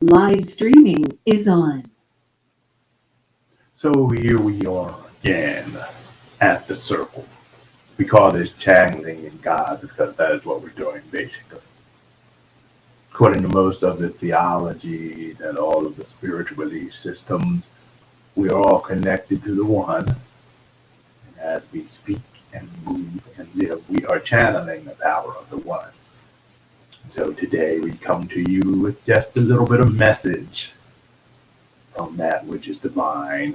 Live streaming is on. So here we are again at the circle. We call this channeling in God because that is what we're doing basically. According to most of the theologies and all of the spiritual belief systems, we are all connected to the one. And as we speak and move and live, we are channeling the power of the one. So today we come to you with just a little bit of message from that which is divine.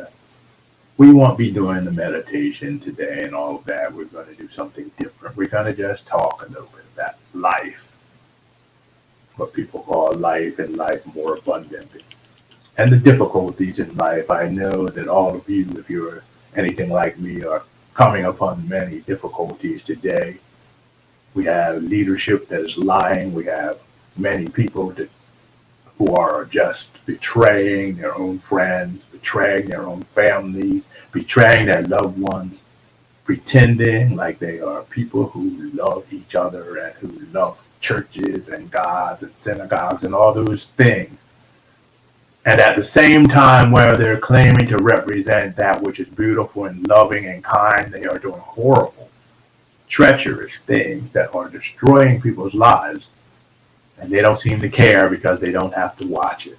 We won't be doing the meditation today and all of that. We're going to do something different. We're going to just talk a little bit about life, what people call life and life more abundantly, and the difficulties in life. I know that all of you, if you're anything like me, are coming upon many difficulties today. We have leadership that is lying. We have many people who are just betraying their own friends, betraying their own families, betraying their loved ones, pretending like they are people who love each other and who love churches and gods and synagogues and all those things. And at the same time, where they're claiming to represent that which is beautiful and loving and kind, they are doing horrible, treacherous things that are destroying people's lives. And they don't seem to care because they don't have to watch it.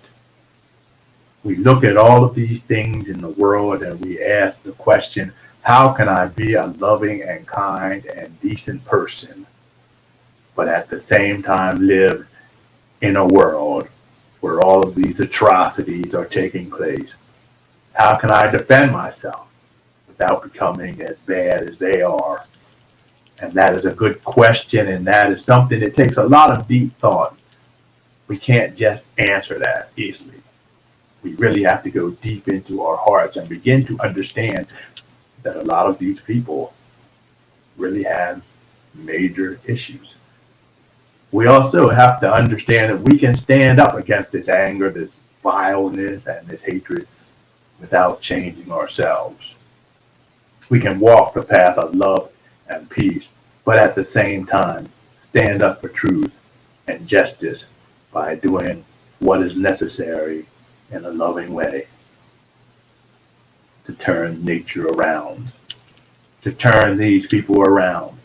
We look at all of these things in the world and we ask the question, how can I be a loving and kind and decent person, but at the same time live in a world where all of these atrocities are taking place? How can I defend myself without becoming as bad as they are? And that is a good question, and that is something that takes a lot of deep thought. We can't just answer that easily. We really have to go deep into our hearts and begin to understand that a lot of these people really have major issues. We also have to understand that we can stand up against this anger, this vileness, and this hatred without changing ourselves. We can walk the path of love and peace, but at the same time, stand up for truth and justice by doing what is necessary in a loving way to turn nature around, to turn these people around.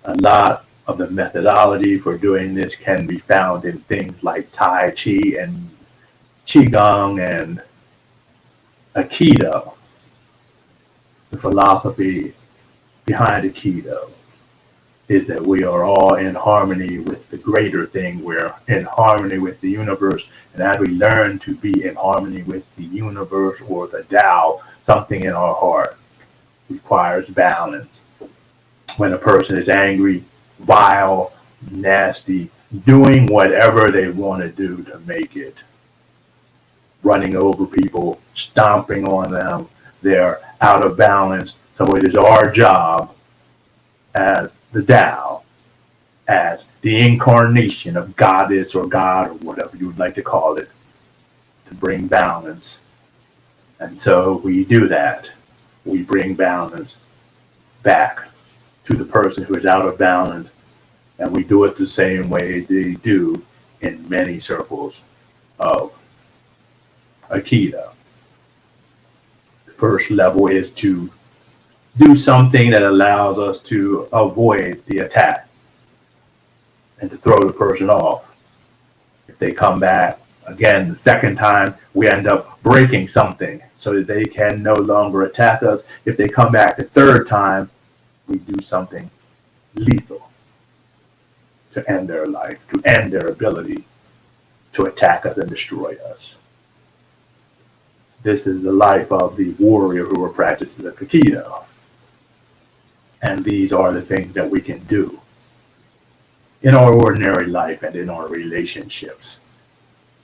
A lot of the methodology for doing this can be found in things like Tai Chi and Qigong and Aikido. The philosophy behind Aikido is that we are all in harmony with the greater thing. We're in harmony with the universe. And as we learn to be in harmony with the universe or the Tao, something in our heart requires balance. When a person is angry, vile, nasty, doing whatever they want to do to make it, running over people, stomping on them, they're out of balance. So it is our job as the Tao, as the incarnation of Goddess or God or whatever you would like to call it, to bring balance. And so we do that. We bring balance back to the person who is out of balance, and we do it the same way they do in many circles of Aikido. The first level is to do something that allows us to avoid the attack and to throw the person off. If they come back again the second time, we end up breaking something so that they can no longer attack us. If they come back the third time, we do something lethal to end their life, to end their ability to attack us and destroy us. This is the life of the warrior who are practicing the Aikido. And these are the things that we can do in our ordinary life and in our relationships.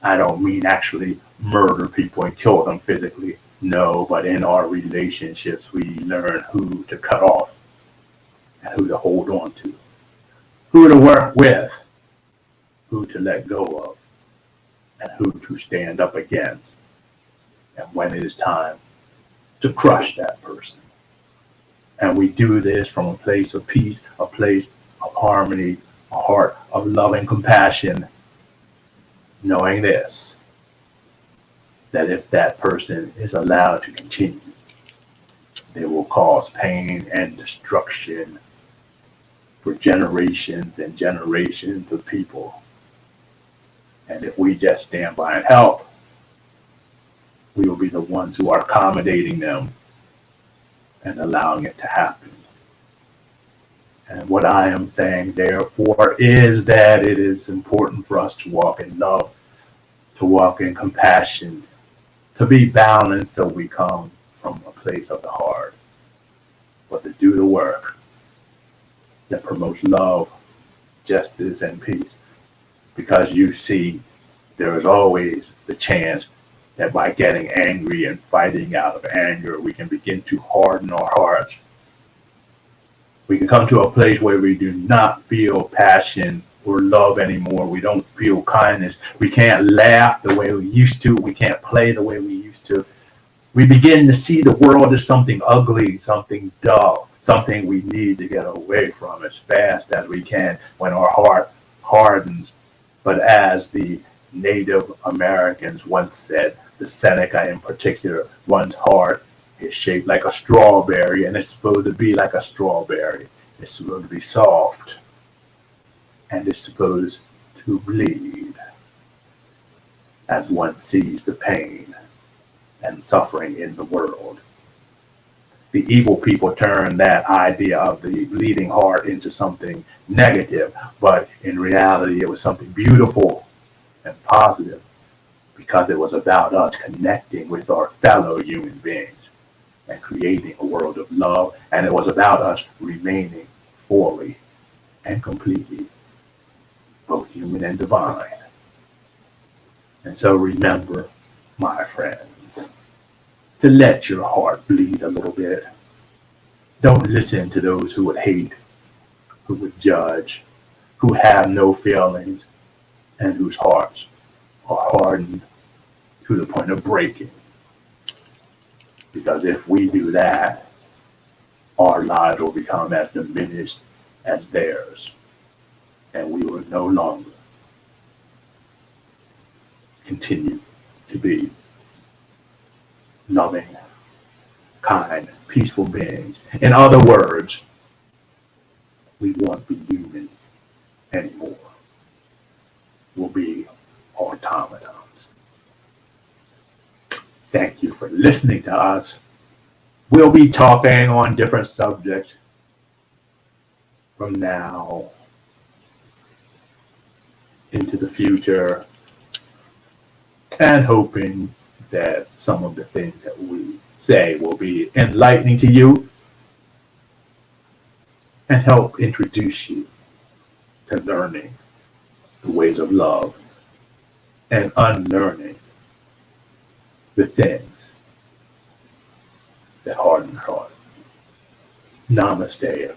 I don't mean actually murder people and kill them physically. No, but in our relationships, we learn who to cut off and who to hold on to, who to work with, who to let go of, and who to stand up against. And when it is time to crush that person. And we do this from a place of peace, a place of harmony, a heart of love and compassion, knowing this, that if that person is allowed to continue, they will cause pain and destruction for generations and generations of people. And if we just stand by and help, we will be the ones who are accommodating them and allowing it to happen. And what I am saying, therefore, is that it is important for us to walk in love, to walk in compassion, to be balanced so we come from a place of the heart, but to do the work that promotes love, justice, and peace. Because you see, there is always the chance that by getting angry and fighting out of anger, we can begin to harden our hearts. We can come to a place where we do not feel passion or love anymore. We don't feel kindness. We can't laugh the way we used to. We can't play the way we used to. We begin to see the world as something ugly, something dull, something we need to get away from as fast as we can when our heart hardens. But as the Native Americans once said, the Seneca in particular, one's heart is shaped like a strawberry, and it's supposed to be like a strawberry. It's supposed to be soft, and it's supposed to bleed as one sees the pain and suffering in the world. The evil people turn that idea of the bleeding heart into something negative, but in reality, it was something beautiful and positive because it was about us connecting with our fellow human beings and creating a world of love, and it was about us remaining fully and completely both human and divine. And so remember, my friends, to let your heart bleed a little bit. Don't listen to those who would hate, who would judge, who have no feelings, and whose hearts are hardened to the point of breaking. Because if we do that, our lives will become as diminished as theirs, and we will no longer continue to be loving, kind, peaceful beings. In other words, we won't be human anymore. We'll be automatons. Thank you for listening to us. We'll be talking on different subjects from now into the future, and hoping that some of the things that we say will be enlightening to you and help introduce you to learning the ways of love and unlearning the things that harden the heart. Namaste.